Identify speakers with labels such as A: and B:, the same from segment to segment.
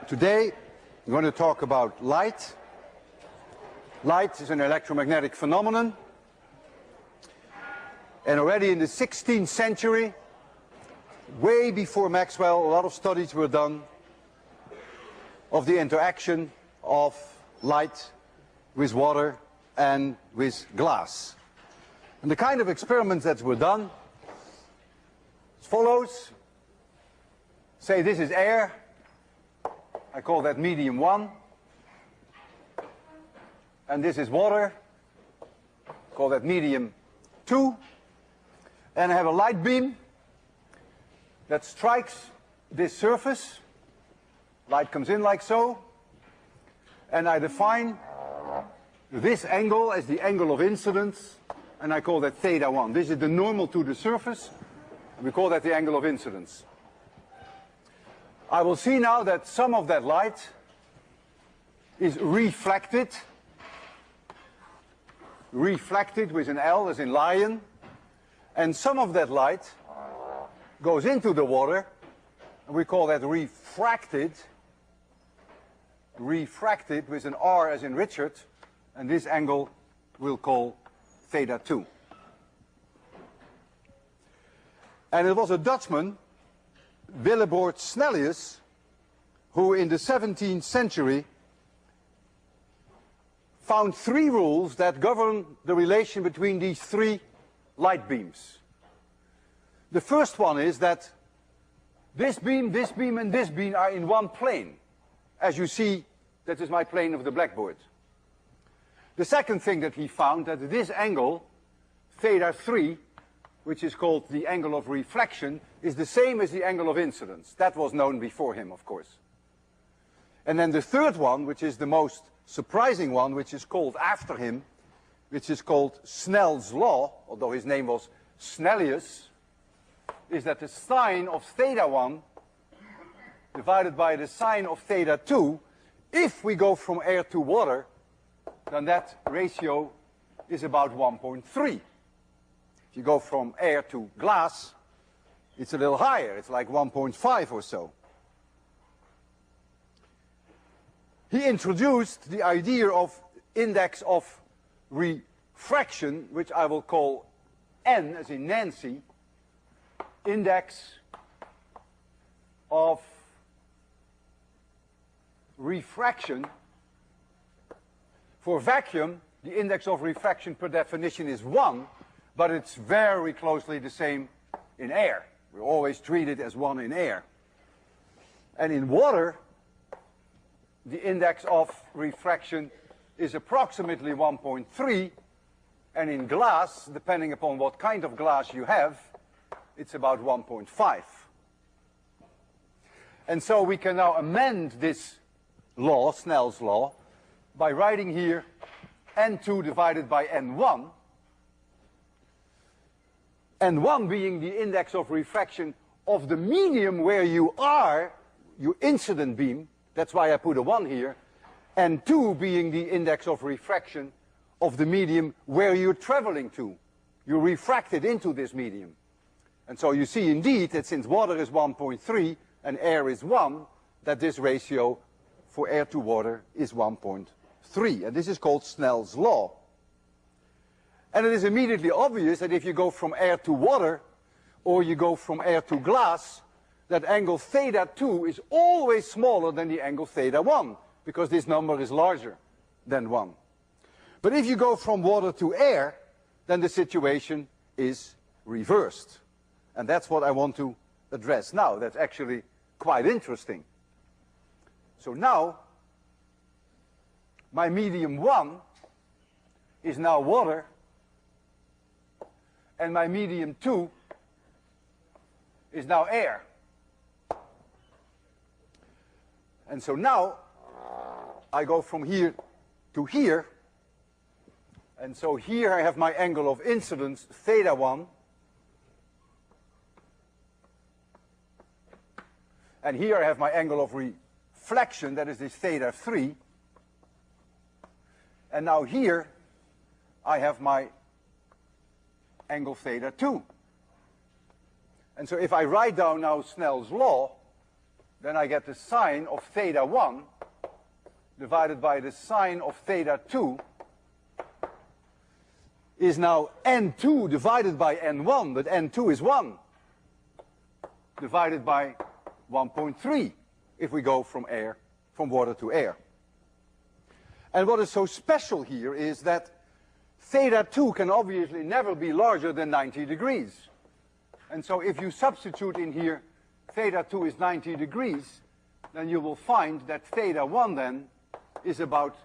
A: Today I'm going to talk about light. Light is an electromagnetic phenomenon, and already in the 16th century, way before Maxwell, a lot of studies were done of the interaction of light with water and with glass. And the kind of experiments that were done as follows. Say this is air, I call that medium 1, and this is water, call that medium 2, and I have a light beam that strikes this surface. Light comes in like so, and I define this angle as the angle of incidence, and I call that theta 1. This is the normal to the surface, and we call that the angle of incidence. I will see now that some of that light is reflected with an L as in lion, and some of that light goes into the water, and we call that refracted with an R as in Richard, and this angle we'll call theta 2. And it was a Dutchman, Willebord Snellius, who in the 17th century found 3 rules that govern the relation between these 3 light beams. The first one is that this beam, and this beam are in one plane. As you see, that is my plane of the blackboard. The second thing that he found, that this angle, theta 3, which is called the angle of reflection, is the same as the angle of incidence. That was known before him, of course. And then the third one, which is the most surprising one, which is called after him, which is called Snell's law, although his name was Snellius, is that the sine of theta 1 divided by the sine of theta 2, if we go from air to water, then that ratio is about 1.3. If you go from air to glass, it's a little higher. It's like 1.5 or so. He introduced the idea of index of refraction, which I will call N, as in Nancy, index of refraction. For vacuum, the index of refraction per definition is 1, but it's very closely the same in air. We always treat it as 1 in air. And in water, the index of refraction is approximately 1.3, and in glass, depending upon what kind of glass you have, it's about 1.5. And so we can now amend this law, Snell's law, by writing here N2 divided by N1, N1 being the index of refraction of the medium where you are, your incident beam, that's why I put a 1 here, and 2 being the index of refraction of the medium where you're traveling to. You're refracted into this medium. And so you see indeed that since water is 1.3 and air is 1, that this ratio for air to water is 1.3. And this is called Snell's law. And it is immediately obvious that if you go from air to water, or you go from air to glass, that angle theta 2 is always smaller than the angle theta 1, because this number is larger than 1. But if you go from water to air, then the situation is reversed. And that's what I want to address now. That's actually quite interesting. So now, my medium 1 is now water, and my medium 2 is now air. And so now, I go from here to here, and so here I have my angle of incidence, theta 1, and here I have my angle of reflection, that is this theta 3, and now here I have my angle theta 2. And so if I write down now Snell's law, then I get the sine of theta 1 divided by the sine of theta 2 is now n2 divided by n1, but n2 is 1, divided by 1.3 if we go from water to air. And what is so special here is that theta 2 can obviously never be larger than 90 degrees. And so if you substitute in here theta 2 is 90 degrees, then you will find that theta 1 then is about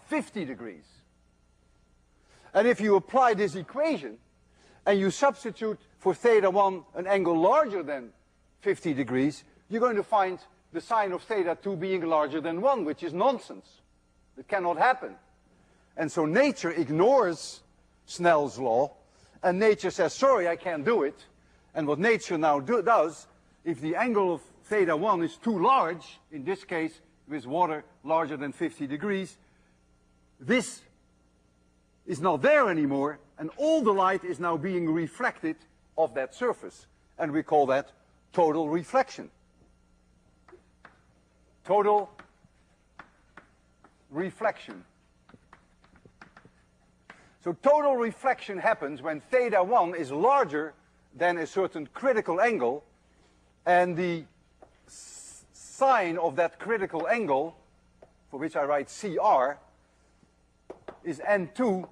A: 50 degrees. And if you apply this equation and you substitute for theta 1 an angle larger than 50 degrees, you're going to find the sine of theta 2 being larger than 1, which is nonsense. It cannot happen. And so nature ignores Snell's law, and nature says, sorry, I can't do it. And what nature now does, if the angle of theta 1 is too large, in this case with water larger than 50 degrees, this is not there anymore, and all the light is now being reflected off that surface. And we call that total reflection. Total reflection. So total reflection happens when theta 1 is larger than a certain critical angle, and the sine of that critical angle, for which I write CR, is n2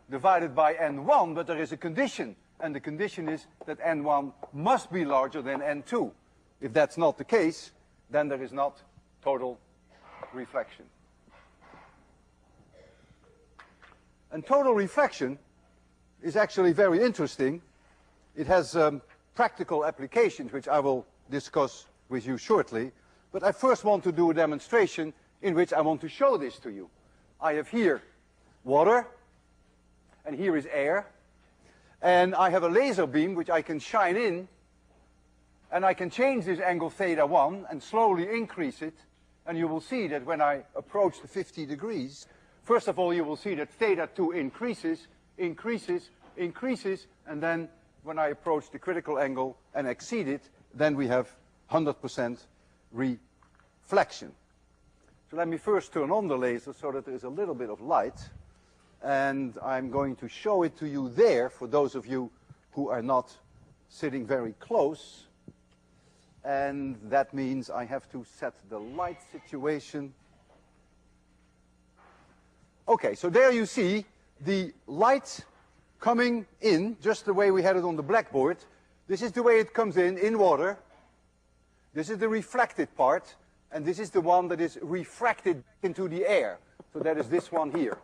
A: divided by n1, but there is a condition, and the condition is that n1 must be larger than n2. If that's not the case, then there is not total reflection. And total reflection is actually very interesting. It has practical applications, which I will discuss with you shortly. But I first want to do a demonstration in which I want to show this to you. I have here water, and here is air. And I have a laser beam which I can shine in, and I can change this angle theta 1 and slowly increase it. And you will see that when I approach the 50 degrees, first of all, you will see that theta 2 increases, increases, increases, and then when I approach the critical angle and exceed it, then we have 100% reflection. So let me first turn on the laser so that there is a little bit of light. And I'm going to show it to you there, for those of you who are not sitting very close. And that means I have to set the light situation. Okay, so there you see the light coming in, just the way we had it on the blackboard. This is the way it comes in water. This is the reflected part, and this is the one that is refracted into the air. So that is this one here.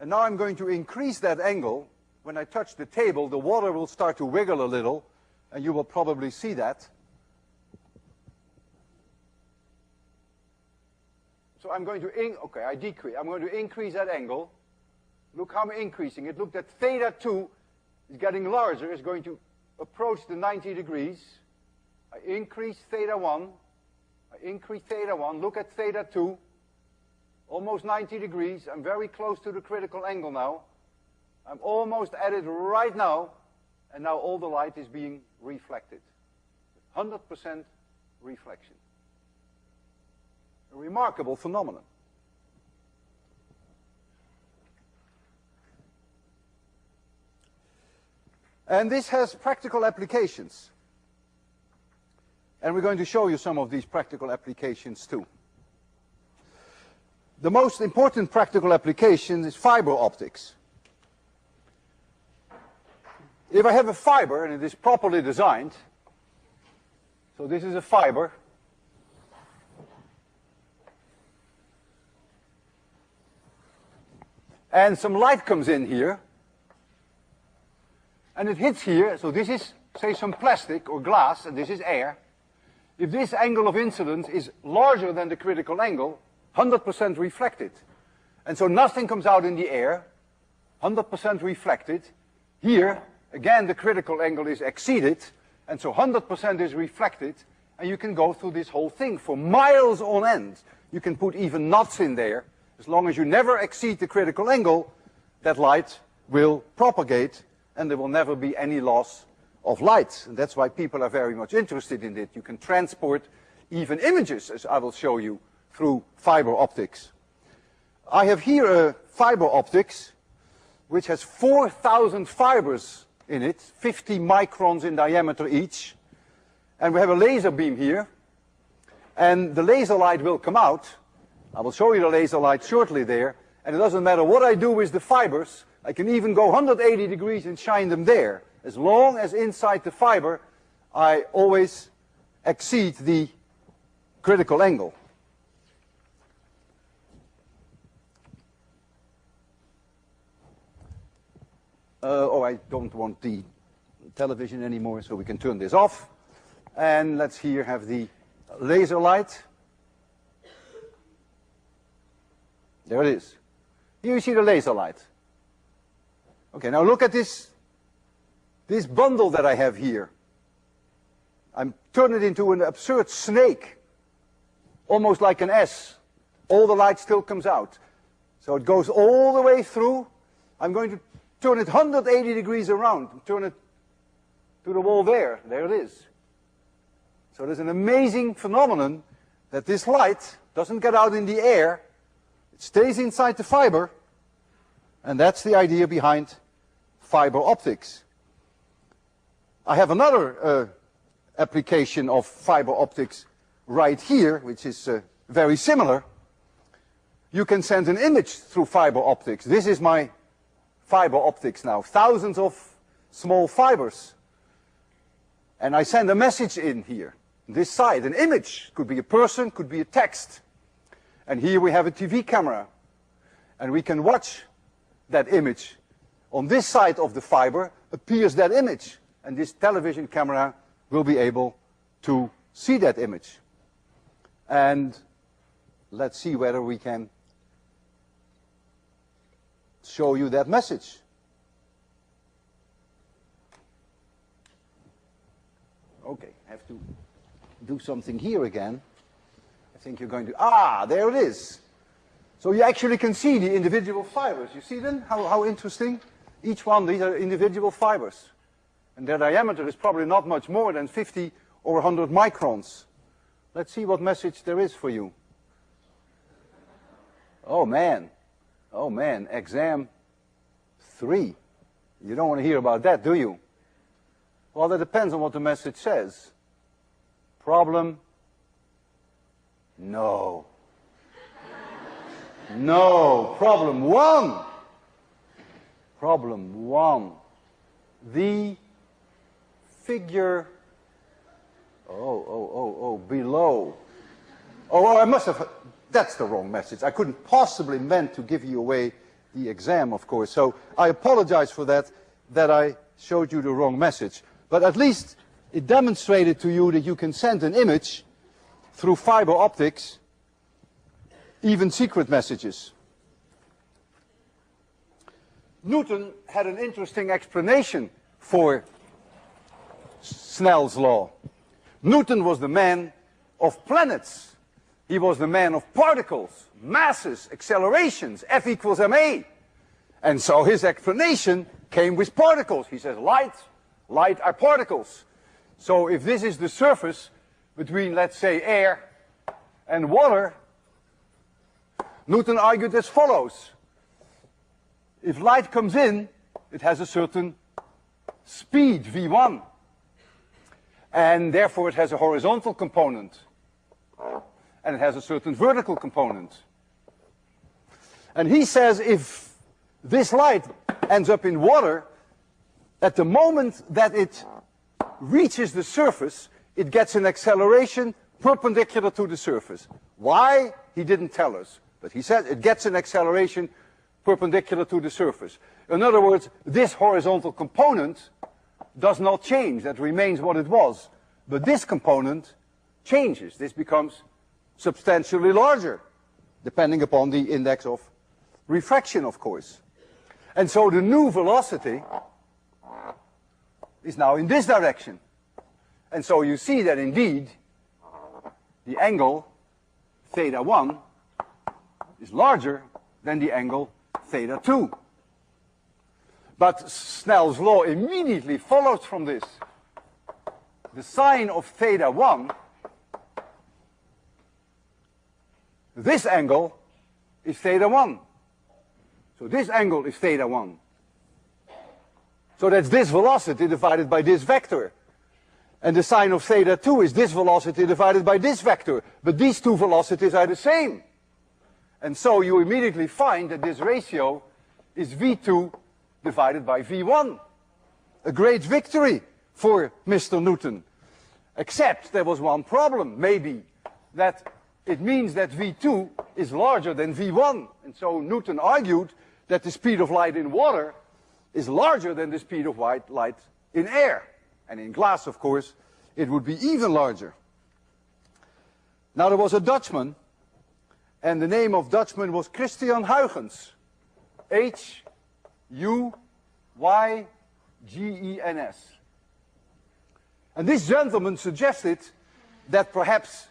A: And now I'm going to increase that angle. When I touch the table, the water will start to wiggle a little, and you will probably see that. So I'm going to, I decrease. I'm going to increase that angle. Look how I'm increasing it. Look, that theta 2 is getting larger. It's going to approach the 90 degrees. I increase theta 1. I increase theta 1. Look at theta 2. Almost 90 degrees. I'm very close to the critical angle now. I'm almost at it right now. And now all the light is being reflected. 100% reflection. A remarkable phenomenon. And this has practical applications. And we're going to show you some of these practical applications too. The most important practical application is fiber optics. If I have a fiber and it is properly designed, so this is a fiber, and some light comes in here, and it hits here, so this is, say, some plastic or glass, and this is air. If this angle of incidence is larger than the critical angle, 100% reflected. And so nothing comes out in the air, 100% reflected. Here, again, the critical angle is exceeded, and so 100% is reflected, and you can go through this whole thing for miles on end. You can put even knots in there. As long as you never exceed the critical angle, that light will propagate, and there will never be any loss of light. And that's why people are very much interested in it. You can transport even images, as I will show you, through fiber optics. I have here a fiber optics which has 4,000 fibers in it, 50 microns in diameter each. And we have a laser beam here. And the laser light will come out. I will show you the laser light shortly there. And it doesn't matter what I do with the fibers. I can even go 180 degrees and shine them there. As long as inside the fiber, I always exceed the critical angle. I don't want the television anymore, so we can turn this off. And let's here have the laser light. There it is. Here you see the laser light. Okay, now look at this bundle that I have here. I'm turning it into an absurd snake, almost like an S. All the light still comes out. So it goes all the way through. I'm going to turn it 180 degrees around, turn it to the wall there. There it is. So there's an amazing phenomenon that this light doesn't get out in the air. It stays inside the fiber. And that's the idea behind fiber optics. I have another application of fiber optics right here, which is very similar. You can send an image through fiber optics. This is my fiber optics now, thousands of small fibers. And I send a message in here, this side, an image. Could be a person, could be a text. And here we have a TV camera. And we can watch that image. On this side of the fiber appears that image. And this television camera will be able to see that image. And let's see whether we can show you that message. Okay, I have to do something here again. I think you're going to, there it is. So you actually can see the individual fibers. You see them? How interesting? Each one, these are individual fibers. And their diameter is probably not much more than 50 or 100 microns. Let's see what message there is for you. Oh man, exam 3. You don't want to hear about that, do you? Well, that depends on what the message says. Problem? No. No. Problem 1. Problem 1. The figure, below. I must have, that's the wrong message. I couldn't possibly meant to give you away the exam, of course. So I apologize for that I showed you the wrong message. But at least it demonstrated to you that you can send an image through fiber optics, even secret messages. Newton had an interesting explanation for Snell's law. Newton was the man of planets. He was the man of particles, masses, accelerations, F equals ma. And so his explanation came with particles. He says light are particles. So if this is the surface between, let's say, air and water, Newton argued as follows. If light comes in, it has a certain speed, v1. And therefore it has a horizontal component. And it has a certain vertical component. And he says if this light ends up in water, at the moment that it reaches the surface, it gets an acceleration perpendicular to the surface. Why? He didn't tell us. But he said it gets an acceleration perpendicular to the surface. In other words, this horizontal component does not change. That remains what it was. But this component changes. This becomes substantially larger, depending upon the index of refraction, of course. And so the new velocity is now in this direction. And so you see that indeed the angle theta 1 is larger than the angle theta 2. But Snell's law immediately follows from this. The sine of theta 1 this angle is theta 1. So this angle is theta 1. So that's this velocity divided by this vector. And the sine of theta 2 is this velocity divided by this vector. But these two velocities are the same. And so you immediately find that this ratio is V2 divided by V1. A great victory for Mr. Newton. Except there was one problem, maybe, that it means that V2 is larger than V1. And so Newton argued that the speed of light in water is larger than the speed of light in air. And in glass, of course, it would be even larger. Now there was a Dutchman, and the name of Dutchman was Christian Huygens. Huygens. And this gentleman suggested that perhaps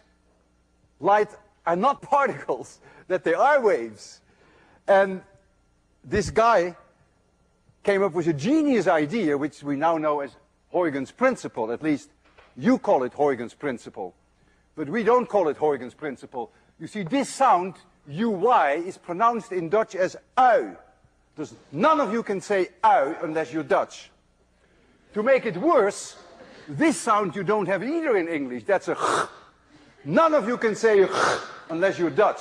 A: light are not particles, that they are waves. And this guy came up with a genius idea, which we now know as Huygens principle. At least you call it Huygens principle. But we don't call it Huygens principle. You see, this sound, UY, is pronounced in Dutch as ui. None of you can say ui unless you're Dutch. To make it worse, this sound you don't have either in English. That's a ch. None of you can say a ch unless you're Dutch.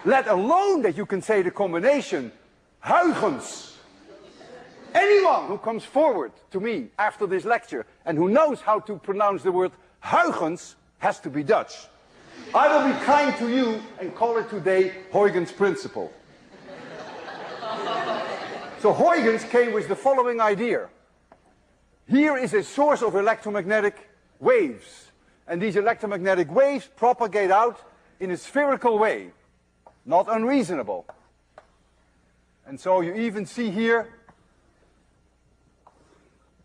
A: Let alone that you can say the combination Huygens. Anyone who comes forward to me after this lecture and who knows how to pronounce the word Huygens has to be Dutch. I will be kind to you and call it today Huygens principle. So Huygens came with the following idea. Here is a source of electromagnetic waves. And these electromagnetic waves propagate out in a spherical way. Not unreasonable. And so you even see here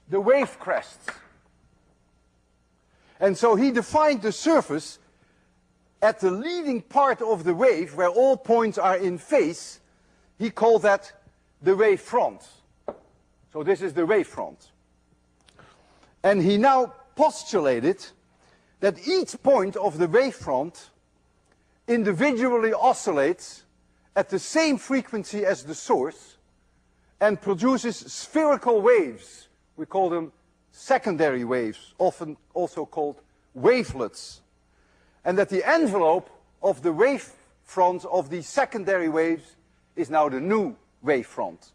A: the wave crests. And so he defined the surface at the leading part of the wave, where all points are in phase. He called that the wave front. So this is the wave front. And he now postulated that each point of the wave front individually oscillates at the same frequency as the source and produces spherical waves. We call them secondary waves, often also called wavelets. And that the envelope of the wave front of these secondary waves is now the new wave front.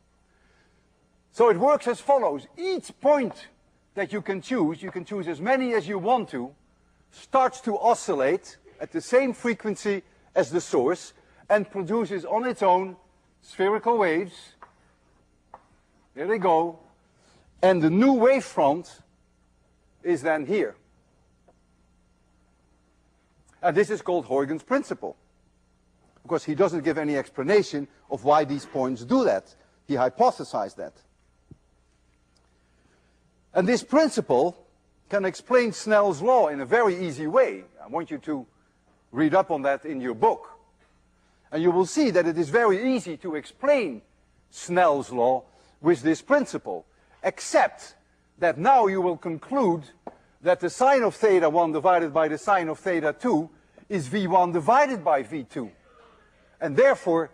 A: So it works as follows. Each point that you can choose as many as you want to, starts to oscillate at the same frequency as the source and produces on its own spherical waves. There they go. And the new wavefront is then here. And this is called Huygens principle. Of course, he doesn't give any explanation of why these points do that. He hypothesized that. And this principle can explain Snell's law in a very easy way. I want you to read up on that in your book. And you will see that it is very easy to explain Snell's law with this principle. Except that now you will conclude that the sine of theta 1 divided by the sine of theta 2 is V1 divided by V2. And therefore,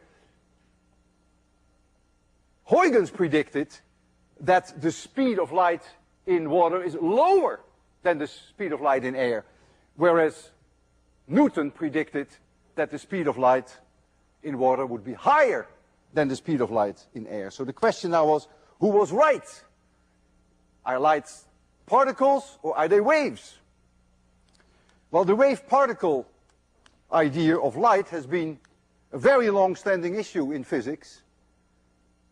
A: Huygens predicted that the speed of light in water is lower than the speed of light in air, whereas Newton predicted that the speed of light in water would be higher than the speed of light in air. So the question now was, who was right? Are lights particles or are they waves? Well, the wave-particle idea of light has been a very long-standing issue in physics.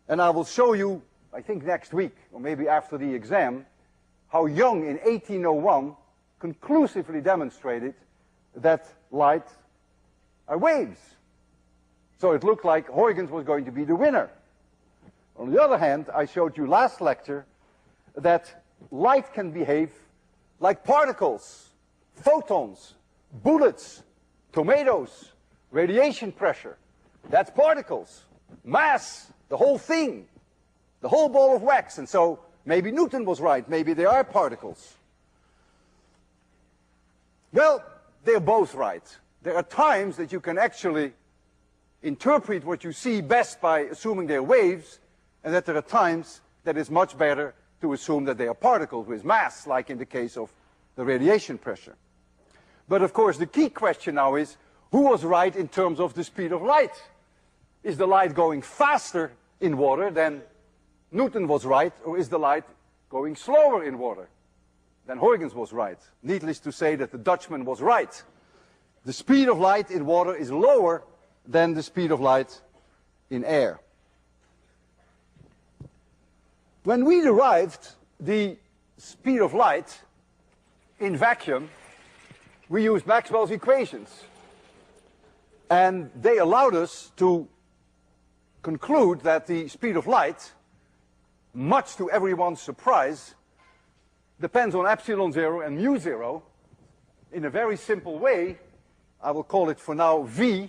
A: And I will show you, I think next week, or maybe after the exam, how Young in 1801 conclusively demonstrated that light are waves. So it looked like Huygens was going to be the winner. On the other hand, I showed you last lecture that light can behave like particles, photons, bullets, tomatoes, radiation pressure. That's particles. Mass, the whole thing, the whole ball of wax. And so maybe Newton was right, maybe they are particles. Well, they're both right. There are times that you can actually interpret what you see best by assuming they're waves, and that there are times that it's much better to assume that they are particles with mass, like in the case of the radiation pressure. But of course, the key question now is, who was right in terms of the speed of light? Is the light going faster in water than Newton was right, or is the light going slower in water than Huygens was right? Needless to say that the Dutchman was right. The speed of light in water is lower than the speed of light in air. When we derived the speed of light in vacuum, we used Maxwell's equations. And they allowed us to conclude that the speed of light, much to everyone's surprise, depends on epsilon 0 and mu 0 in a very simple way. I will call it for now V.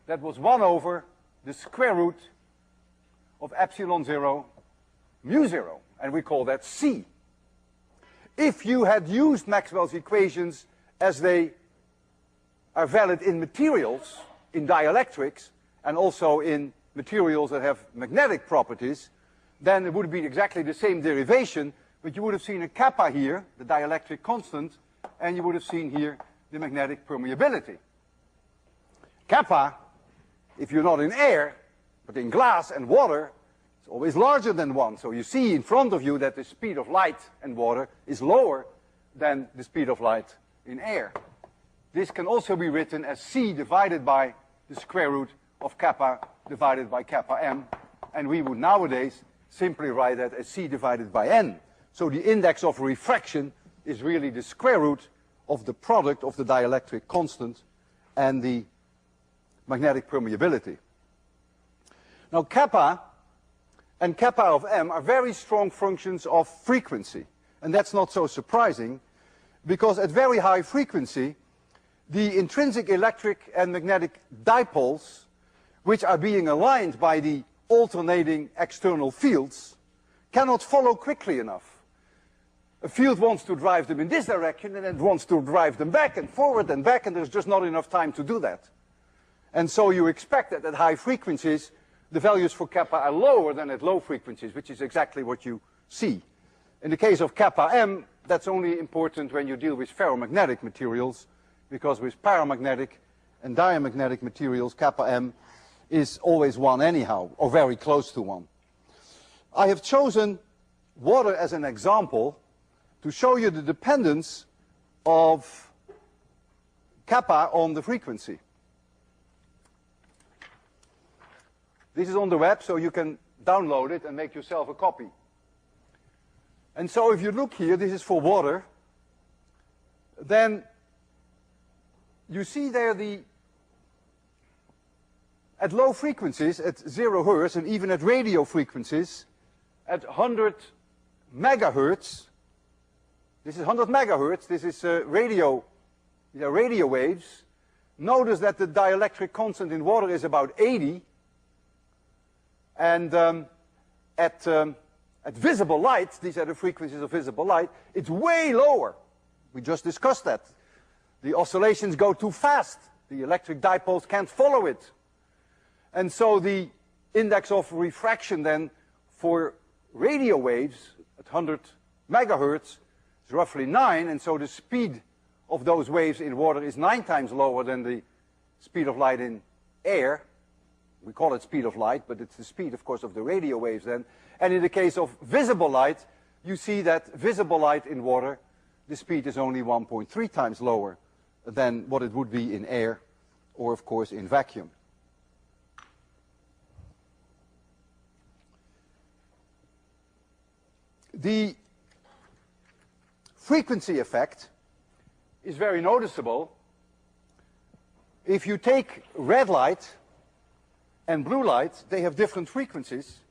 A: That was 1 over the square root of epsilon 0 mu 0, and we call that C. If you had used Maxwell's equations as they are valid in materials, in dielectrics, and also in materials that have magnetic properties, then it would be exactly the same derivation, but you would have seen a kappa here, the dielectric constant, and you would have seen here the magnetic permeability. Kappa, if you're not in air, but in glass and water, it's always larger than 1. So you see in front of you that the speed of light in water is lower than the speed of light in air. This can also be written as C divided by the square root of kappa divided by kappa m, and we would nowadays simply write that as C divided by n. So the index of refraction is really the square root of the product of the dielectric constant and the magnetic permeability. Now kappa and kappa of m are very strong functions of frequency, and that's not so surprising, because at very high frequency the intrinsic electric and magnetic dipoles, which are being aligned by the alternating external fields, cannot follow quickly enough. A field wants to drive them in this direction, and it wants to drive them back and forward and back, and there's just not enough time to do that. And so you expect that at high frequencies the values for kappa are lower than at low frequencies, which is exactly what you see. In the case of kappa m, that's only important when you deal with ferromagnetic materials, because with paramagnetic and diamagnetic materials, kappa m is always 1 anyhow, or very close to 1. I have chosen water as an example to show you the dependence of kappa on the frequency. This is on the web, so you can download it and make yourself a copy. And so if you look here, this is for water, then you see there at low frequencies, at 0 hertz, and even at radio frequencies, at 100 megahertz, this is 100 megahertz, this is radio waves. Notice that the dielectric constant in water is about 80, and at visible light, these are the frequencies of visible light, it's way lower. We just discussed that. The oscillations go too fast. The electric dipoles can't follow it. And so the index of refraction then for radio waves at 100 megahertz is roughly 9, and so the speed of those waves in water is 9 times lower than the speed of light in air. We call it speed of light, but it's the speed, of course, of the radio waves then. And in the case of visible light, you see that visible light in water, the speed is only 1.3 times lower than what it would be in air, or of course in vacuum. The frequency effect is very noticeable. If you take red light and blue light, they have different frequencies,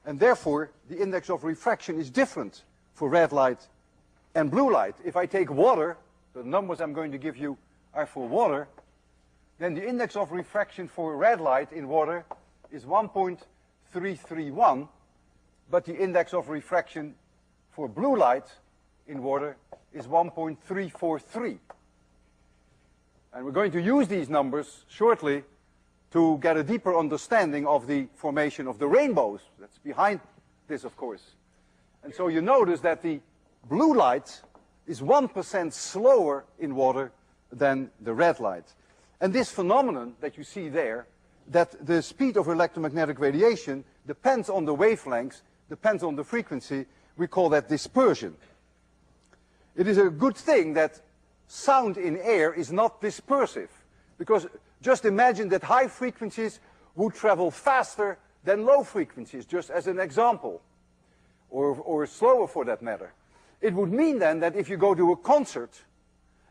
A: and therefore the index of refraction is different for red light and blue light. If I take water, the numbers I'm going to give you are for water, then the index of refraction for red light in water is 1.331, but the index of refraction for blue light in water is 1.343. And we're going to use these numbers shortly to get a deeper understanding of the formation of the rainbows. That's behind this, of course. And so you notice that the blue light is 1% slower in water than the red light. And this phenomenon that you see there, that the speed of electromagnetic radiation depends on the wavelengths, depends on the frequency, we call that dispersion. It is a good thing that sound in air is not dispersive, because just imagine that high frequencies would travel faster than low frequencies, just as an example, or slower for that matter. It would mean then that if you go to a concert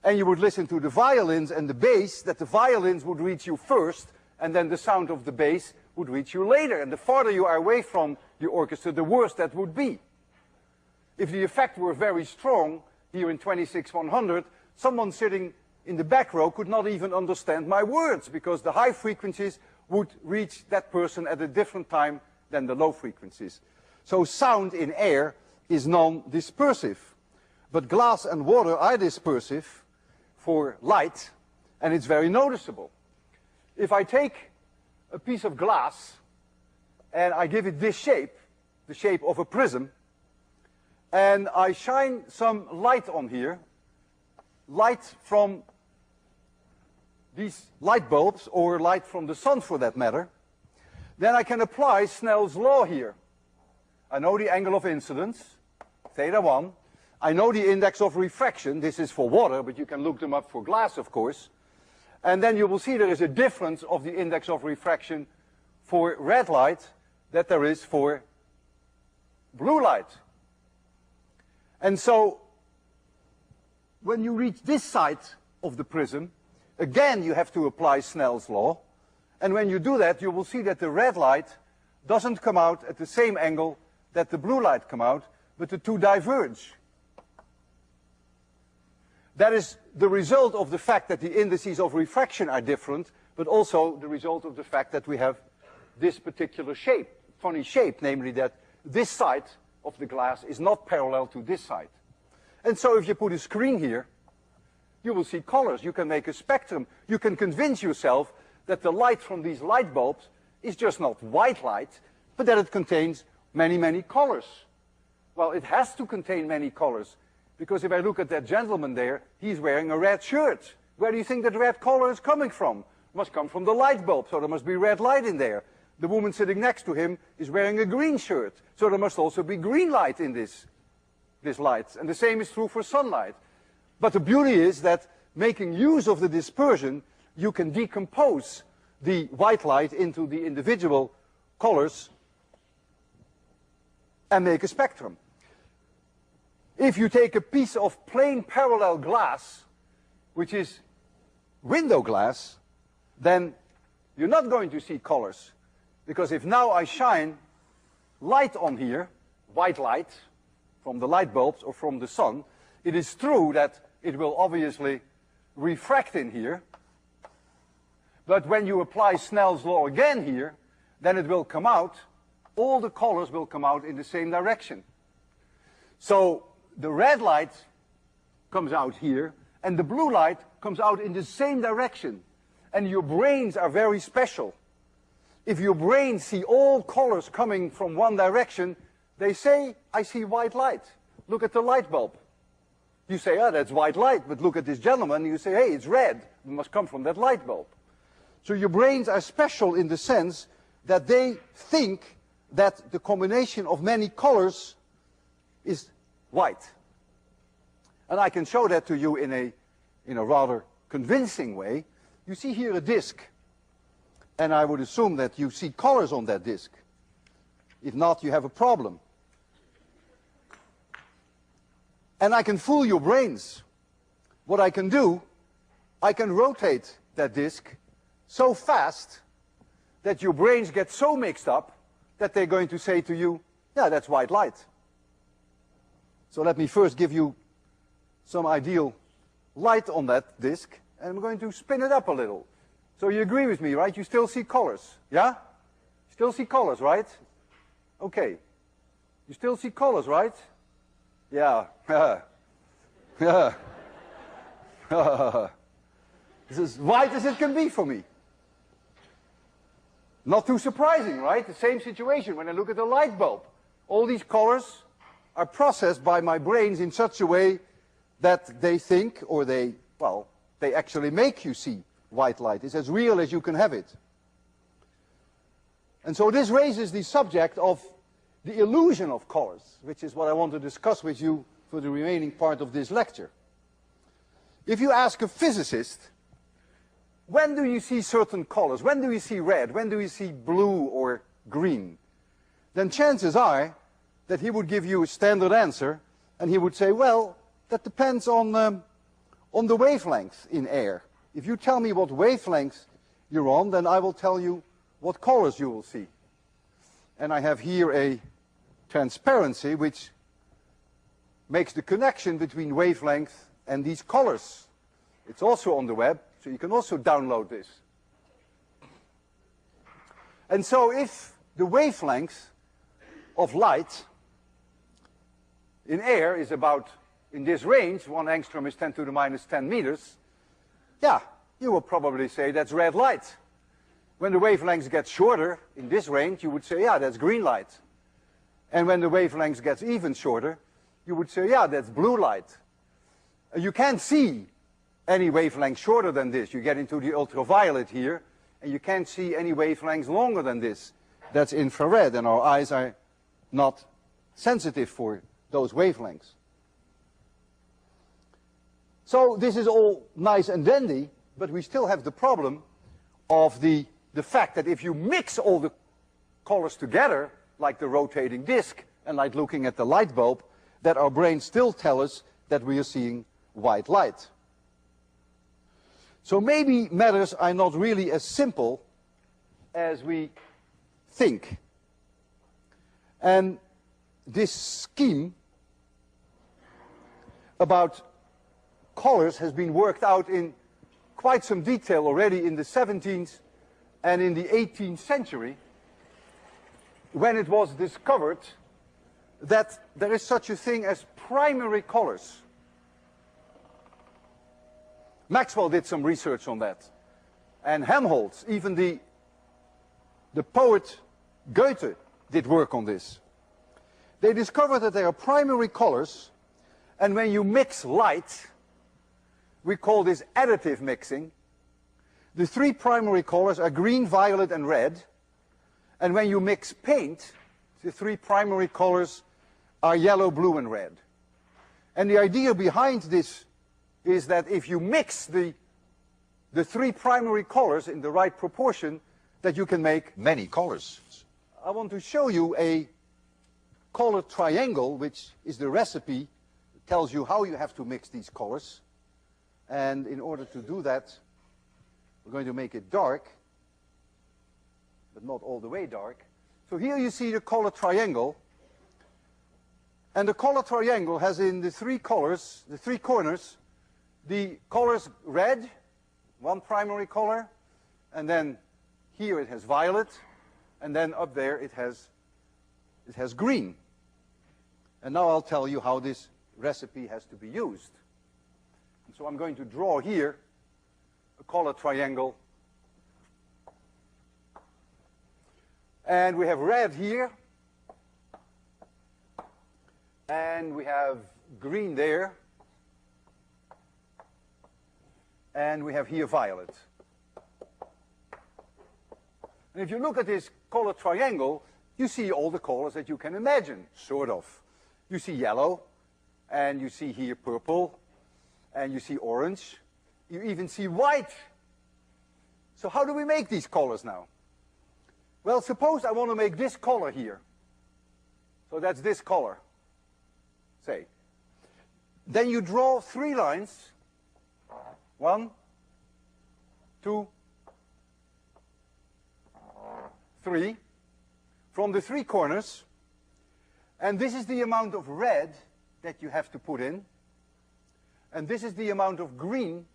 A: and you would listen to the violins and the bass, that the violins would reach you first, and then the sound of the bass would reach you later. And the farther you are away from the orchestra, the worse that would be. If the effect were very strong, here in 26-100, someone sitting in the back row could not even understand my words, because the high frequencies would reach that person at a different time than the low frequencies. So sound in air is non-dispersive. But glass and water are dispersive for light, and it's very noticeable. If I take a piece of glass and I give it this shape, the shape of a prism, and I shine some light on here, light from these light bulbs, or light from the sun for that matter, then I can apply Snell's law here. I know the angle of incidence, theta 1. I know the index of refraction. This is for water, but you can look them up for glass, of course. And then you will see there is a difference of the index of refraction for red light that there is for blue light. And so when you reach this side of the prism, again you have to apply Snell's law. And when you do that, you will see that the red light doesn't come out at the same angle that the blue light come out, but the two diverge. That is the result of the fact that the indices of refraction are different, but also the result of the fact that we have this particular shape, funny shape, namely that this side of the glass is not parallel to this side. And so if you put a screen here, you will see colors. You can make a spectrum. You can convince yourself that the light from these light bulbs is just not white light, but that it contains many, many colors. Well, it has to contain many colors, because if I look at that gentleman there, he's wearing a red shirt. Where do you think that red color is coming from? It must come from the light bulb, so there must be red light in there. The woman sitting next to him is wearing a green shirt, so there must also be green light in this light. And the same is true for sunlight. But the beauty is that making use of the dispersion, you can decompose the white light into the individual colors and make a spectrum. If you take a piece of plain parallel glass, which is window glass, then you're not going to see colors. Because if now I shine light on here, white light, from the light bulbs or from the sun, it is true that it will obviously refract in here. But when you apply Snell's law again here, then it will come out, all the colors will come out in the same direction. So the red light comes out here, and the blue light comes out in the same direction. And your brains are very special. If your brains see all colors coming from one direction, they say, I see white light. Look at the light bulb. You say, oh, that's white light, but look at this gentleman, and you say, hey, it's red. It must come from that light bulb. So your brains are special in the sense that they think that the combination of many colors is white. And I can show that to you in a rather convincing way. You see here a disk, and I would assume that you see colors on that disk. If not, you have a problem. And I can fool your brains. What I can do, I can rotate that disk so fast that your brains get so mixed up that they're going to say to you, yeah, that's white light. So let me first give you some ideal light on that disk, and I'm going to spin it up a little. So you agree with me, right? You still see colors, yeah? Still see colors, right? Okay. You still see colors, right? Yeah. Yeah. It's as white as it can be for me. Not too surprising, right? The same situation when I look at a light bulb. All these colors are processed by my brains in such a way that they think, or they actually make you see white light. It's as real as you can have it. And so this raises the subject of the illusion of colors, which is what I want to discuss with you for the remaining part of this lecture. If you ask a physicist, when do you see certain colors? When do you see red? When do you see blue or green? Then chances are that he would give you a standard answer, and he would say, well, that depends on the wavelength in air. If you tell me what wavelength you're on, then I will tell you what colors you will see. And I have here a transparency which makes the connection between wavelength and these colors. It's also on the web, so you can also download this. And so if the wavelength of light in air is about, in this range, 1 angstrom is 10 to the minus 10 meters, yeah, you will probably say that's red light. When the wavelengths get shorter, in this range, you would say, yeah, that's green light. And when the wavelengths gets even shorter, you would say, yeah, that's blue light. You can't see any wavelength shorter than this. You get into the ultraviolet here, and you can't see any wavelengths longer than this. That's infrared, and our eyes are not sensitive for those wavelengths. So this is all nice and dandy, but we still have the problem of the fact that if you mix all the colors together, like the rotating disk and like looking at the light bulb, that our brains still tell us that we are seeing white light. So maybe matters are not really as simple as we think. And this scheme about colors has been worked out in quite some detail already in the 17th and in the 18th century, when it was discovered that there is such a thing as primary colors. Maxwell did some research on that. And Helmholtz, even the poet Goethe, did work on this. They discovered that there are primary colors, and when you mix light, we call this additive mixing. The 3 primary colors are green, violet, and red. And when you mix paint, the 3 primary colors are yellow, blue, and red. And the idea behind this is that if you mix the 3 primary colors in the right proportion, that you can make many colors. I want to show you a color triangle, which is the recipe that tells you how you have to mix these colors. And in order to do that, we're going to make it dark, but not all the way dark. So here you see the color triangle. And the color triangle has in the 3 colors, the 3 corners, the colors red, 1 primary color, and then here it has violet, and then up there it has green. And now I'll tell you how this recipe has to be used. And so I'm going to draw here a color triangle. And we have red here. And we have green there. And we have here violet. And if you look at this color triangle, you see all the colors that you can imagine, sort of. You see yellow, and you see here purple, and you see orange. You even see white. So how do we make these colors now? Well, suppose I want to make this color here. So that's this color, say. Then you draw 3 lines. 1, 2, 3. From the 3 corners. And this is the amount of red that you have to put in. And this is the amount of green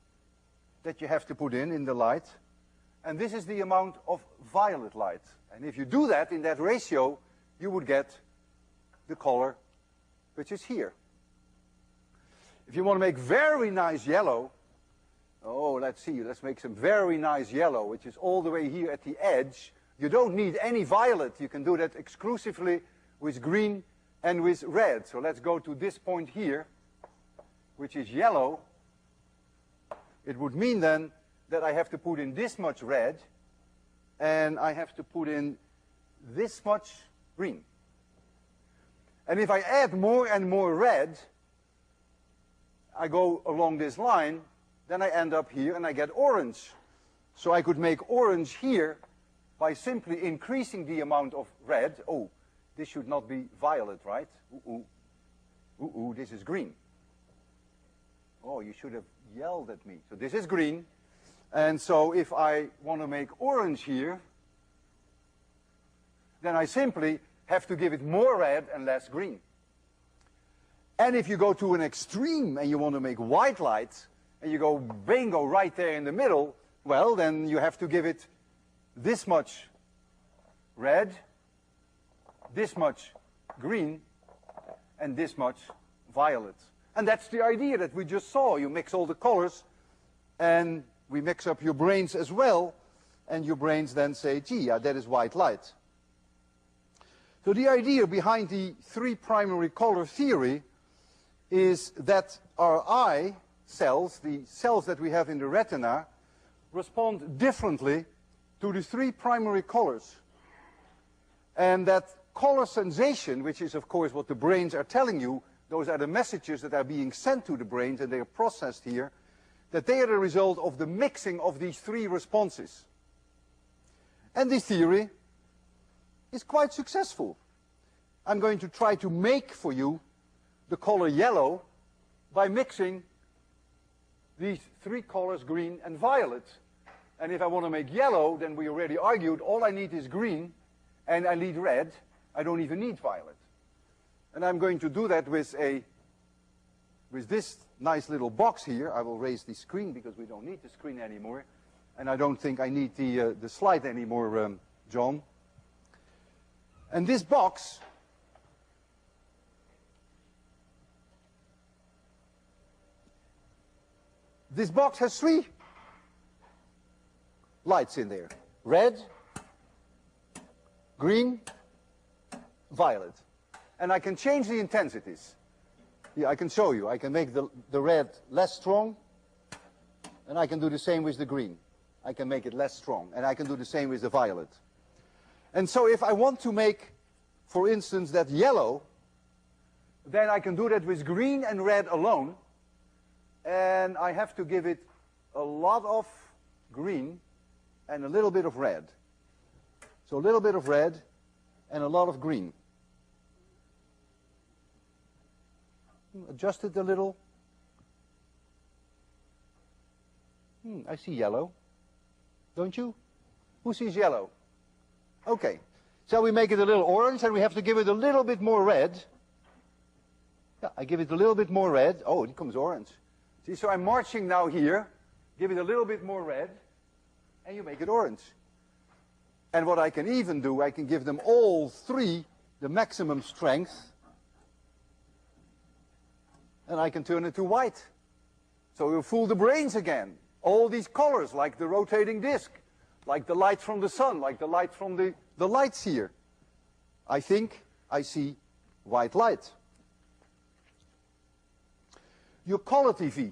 A: that you have to put in the light. And this is the amount of violet light. And if you do that in that ratio, you would get the color which is here. If you want to make very nice yellow, oh, let's see, let's make some very nice yellow, which is all the way here at the edge. You don't need any violet. You can do that exclusively with green and with red. So let's go to this point here, which is yellow. It would mean then that I have to put in this much red, and I have to put in this much green. And if I add more and more red, I go along this line, then I end up here and I get orange. So I could make orange here by simply increasing the amount of red. Oh, this should not be violet, right? This is green. Oh, you should have yelled at me. So this is green. And so if I want to make orange here, then I simply have to give it more red and less green. And if you go to an extreme and you want to make white light, and you go bingo right there in the middle, well, then you have to give it this much red, this much green, and this much violet. And that's the idea that we just saw. You mix all the colors, and we mix up your brains as well, and your brains then say, gee, yeah, that is white light. So the idea behind the three primary color theory is that our eye cells, the cells that we have in the retina, respond differently to the three primary colors. And that color sensation, which is of course what the brains are telling you, those are the messages that are being sent to the brains and they are processed here, that they are the result of the mixing of these three responses. And this theory is quite successful. I'm going to try to make for you the color yellow by mixing these three colors, green and violet. And if I want to make yellow, then we already argued all I need is green and I need red. I don't even need violet. And I'm going to do that with this nice little box here. I will raise the screen because we don't need the screen anymore. And I don't think I need the slide anymore, John. And this box has three lights in there. Red, green, violet. And I can change the intensities. Yeah, I can show you. I can make the red less strong, and I can do the same with the green. I can make it less strong, and I can do the same with the violet. And so if I want to make, for instance, that yellow, then I can do that with green and red alone, and I have to give it a lot of green and a little bit of red. So a little bit of red and a lot of green. Adjust it a little. I see yellow. Don't you? Who sees yellow? Okay. Shall we make it a little orange and we have to give it a little bit more red? Yeah, I give it a little bit more red. Oh, it comes orange. See, so I'm marching now here, give it a little bit more red, and you make it orange. And what I can even do, I can give them all three the maximum strength, and I can turn it to white. So we'll fool the brains again. All these colors, like the rotating disc, like the light from the sun, like the light from the lights here. I think I see white light. Your color TV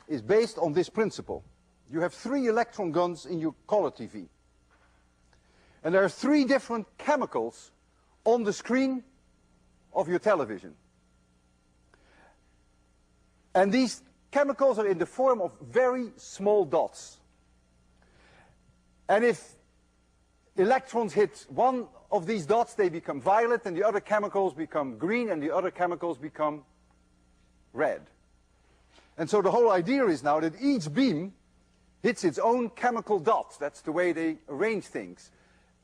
A: is based on this principle. You have three electron guns in your color TV. And there are three different chemicals on the screen of your television. And these chemicals are in the form of very small dots. And if electrons hit one of these dots, they become violet, and the other chemicals become green, and the other chemicals become red. And so the whole idea is now that each beam hits its own chemical dots. That's the way they arrange things.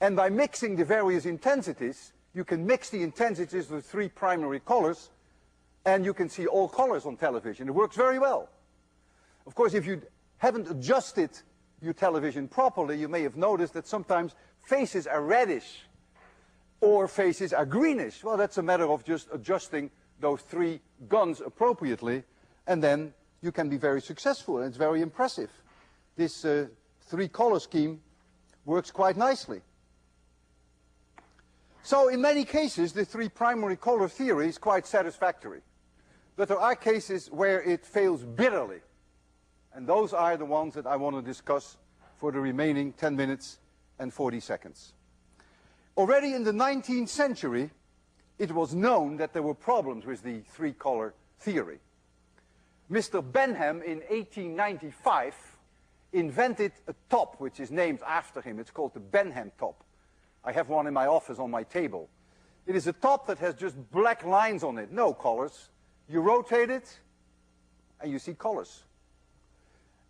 A: And by mixing the various intensities, you can mix the intensities with three primary colors, and you can see all colors on television. It works very well. Of course, if you haven't adjusted your television properly, you may have noticed that sometimes faces are reddish or faces are greenish. Well, that's a matter of just adjusting those three guns appropriately, and then you can be very successful, and it's very impressive. This three-color scheme works quite nicely. So in many cases, the three primary color theory is quite satisfactory. But there are cases where it fails bitterly. And those are the ones that I want to discuss for the remaining 10 minutes and 40 seconds. Already in the 19th century, it was known that there were problems with the three-color theory. Mr. Benham in 1895 invented a top which is named after him. It's called the Benham top. I have one in my office on my table. It is a top that has just black lines on it, no colors. You rotate it and you see colors.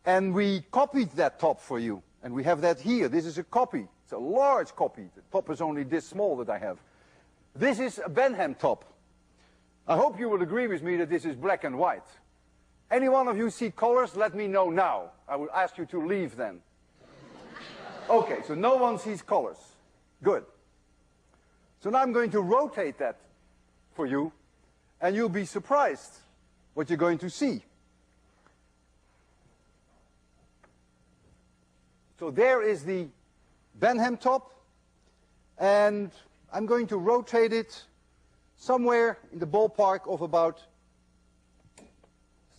A: And we copied that top for you, and we have that here. This is a copy. It's a large copy. The top is only this small that I have. This is a Benham top. I hope you will agree with me that this is black and white. Any one of you see colors? Let me know now. I will ask you to leave then. Okay, so no one sees colors. Good. So now I'm going to rotate that for you, and you'll be surprised what you're going to see. So there is the Benham top, and I'm going to rotate it somewhere in the ballpark of about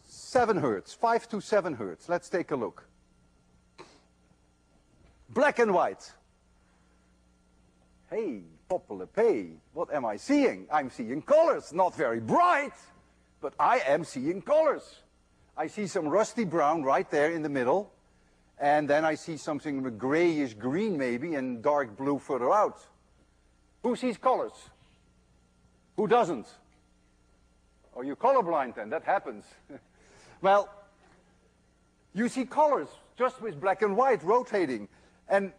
A: 7 hertz, 5 to 7 hertz. Let's take a look. Black and white. Hey, Popple-a-Pay, what am I seeing? I'm seeing colors, not very bright, but I am seeing colors. I see some rusty brown right there in the middle. And then I see something grayish green maybe and dark blue further out. Who sees colors? Who doesn't? Oh, you're colorblind then, that happens. Well, you see colors just with black and white rotating. And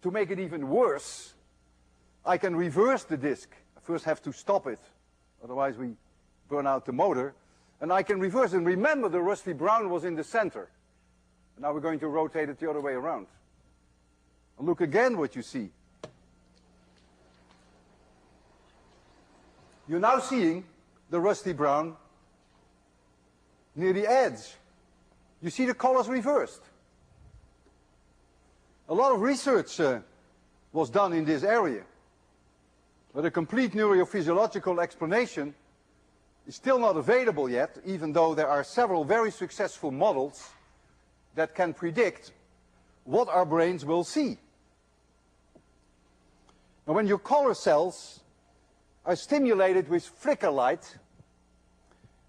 A: to make it even worse, I can reverse the disk. I first have to stop it, otherwise we burn out the motor. And I can reverse it. And remember, the rusty brown was in the center. Now we're going to rotate it the other way around. And look again what you see. You're now seeing the rusty brown near the edge. You see the colors reversed. A lot of research was done in this area. But a complete neurophysiological explanation is still not available yet, even though there are several very successful models that can predict what our brains will see. Now, when your color cells are stimulated with flicker light,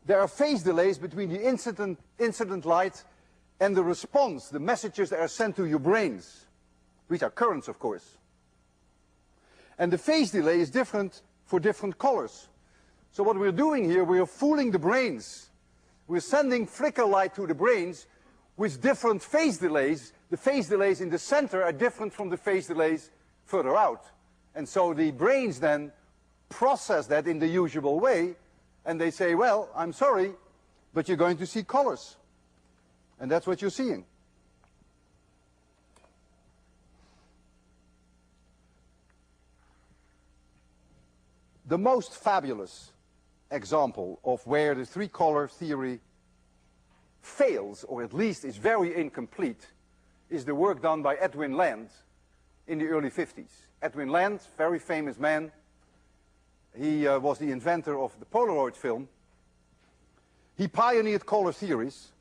A: there are phase delays between the incident light and the response, the messages that are sent to your brains, which are currents, of course. And the phase delay is different for different colors. So what we're doing here, we're fooling the brains. We're sending flicker light to the brains with different phase delays. The phase delays in the center are different from the phase delays further out. And so the brains then process that in the usual way, and they say, well, I'm sorry, but you're going to see colors. And that's what you're seeing. The most fabulous example of where the three-color theory fails, or at least is very incomplete, is the work done by Edwin Land in the early 50s. Edwin Land, very famous man. He was the inventor of the Polaroid film. He pioneered color theories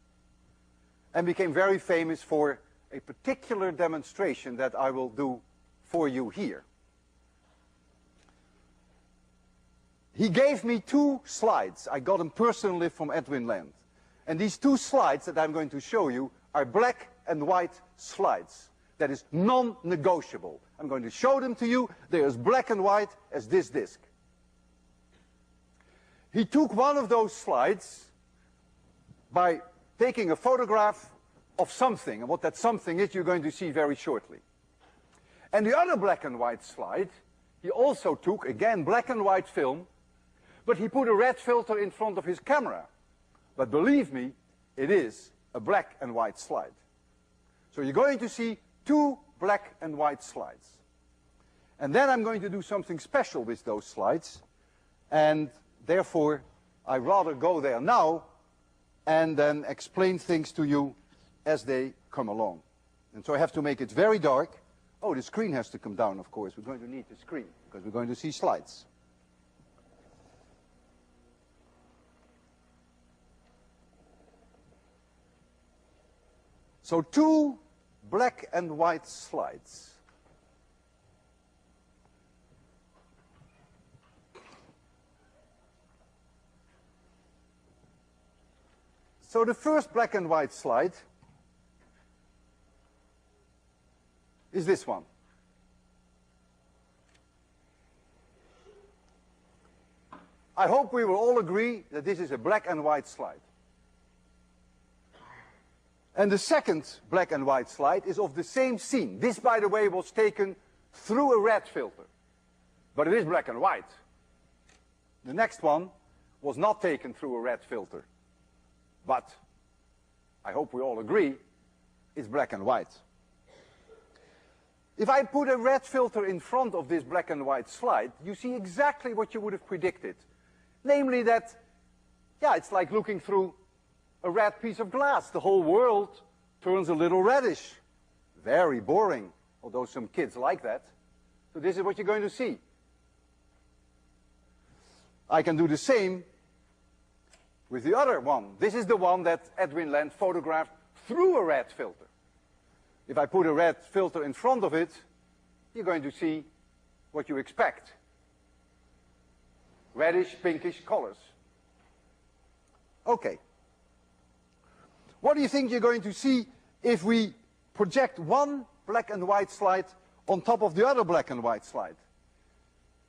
A: and became very famous for a particular demonstration that I will do for you here. He gave me 2 slides. I got them personally from Edwin Land. And these 2 slides that I'm going to show you are black and white slides. That is non-negotiable. I'm going to show them to you. They're as black and white as this disk. He took one of those slides by taking a photograph of something. And what that something is, you're going to see very shortly. And the other black and white slide, he also took, again, black and white film, but he put a red filter in front of his camera. But believe me, it is a black and white slide. So you're going to see 2 black and white slides. And then I'm going to do something special with those slides. And therefore, I'd rather go there now and then explain things to you as they come along. And so I have to make it very dark. Oh, the screen has to come down, of course. We're going to need the screen because we're going to see slides. So 2 black and white slides. So the first black and white slide is this one. I hope we will all agree that this is a black and white slide. And the second black and white slide is of the same scene. This, by the way, was taken through a red filter. But it is black and white. The next one was not taken through a red filter. But I hope we all agree it's black and white. If I put a red filter in front of this black and white slide, you see exactly what you would have predicted. Namely that, yeah, it's like looking through a red piece of glass. The whole world turns a little reddish. Very boring, although some kids like that. So this is what you're going to see. I can do the same with the other one. This is the one that Edwin Land photographed through a red filter. If I put a red filter in front of it, you're going to see what you expect. Reddish, pinkish colors. Okay. What do you think you're going to see if we project one black and white slide on top of the other black and white slide?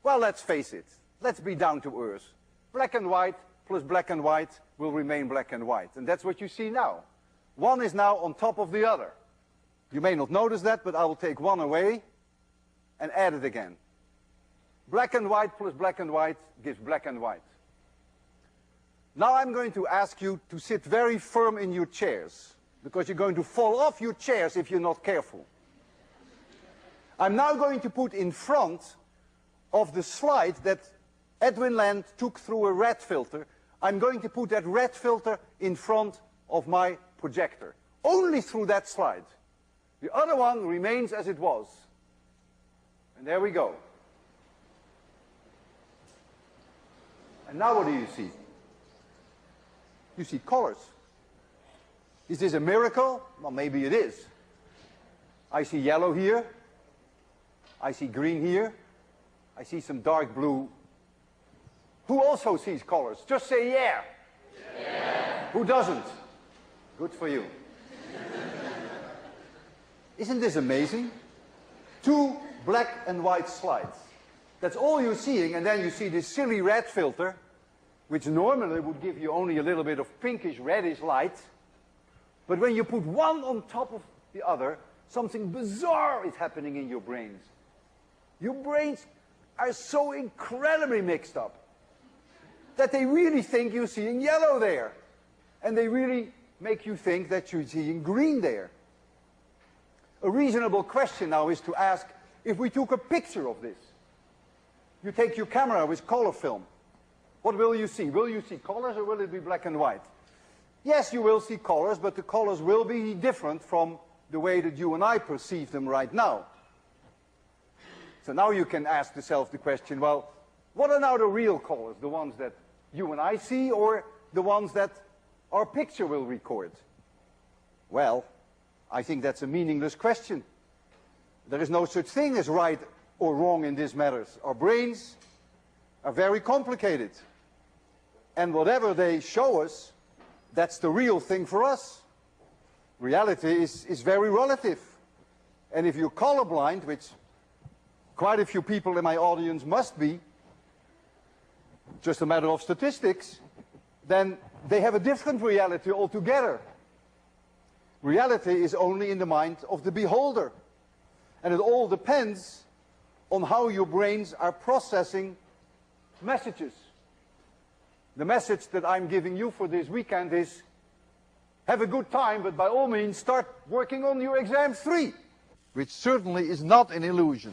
A: Well, let's face it. Let's be down to earth. Black and white plus black and white will remain black and white. And that's what you see now. One is now on top of the other. You may not notice that, but I will take one away and add it again. Black and white plus black and white gives black and white. Now I'm going to ask you to sit very firm in your chairs, because you're going to fall off your chairs if you're not careful. I'm now going to put in front of the slide that Edwin Land took through a red filter, I'm going to put that red filter in front of my projector. Only through that slide. The other one remains as it was. And there we go. And now what do you see? You see colors. Is this a miracle? Well, maybe it is. I see yellow here. I see green here. I see some dark blue. Who also sees colors? Just say yeah. Yeah. Who doesn't? Good for you. Isn't this amazing? 2 black and white slides. That's all you're seeing, and then you see this silly red filter, which normally would give you only a little bit of pinkish reddish light. But when you put one on top of the other, something bizarre is happening in your brains. Your brains are so incredibly mixed up that they really think you're seeing yellow there. And they really make you think that you're seeing green there. A reasonable question now is to ask, if we took a picture of this, you take your camera with color film, what will you see? Will you see colors or will it be black and white? Yes, you will see colors, but the colors will be different from the way that you and I perceive them right now. So now you can ask yourself the question, well, what are now the real colors? The ones that you and I see, or the ones that our picture will record? Well, I think that's a meaningless question. There is no such thing as right or wrong in these matters. Our brains are very complicated. And whatever they show us, that's the real thing for us. Reality is very relative. And if you're colorblind, which quite a few people in my audience must be, just a matter of statistics, then they have a different reality altogether. Reality is only in the mind of the beholder. And it all depends on how your brains are processing messages. The message that I'm giving you for this weekend is, have a good time, but by all means start working on your exam 3, which certainly is not an illusion.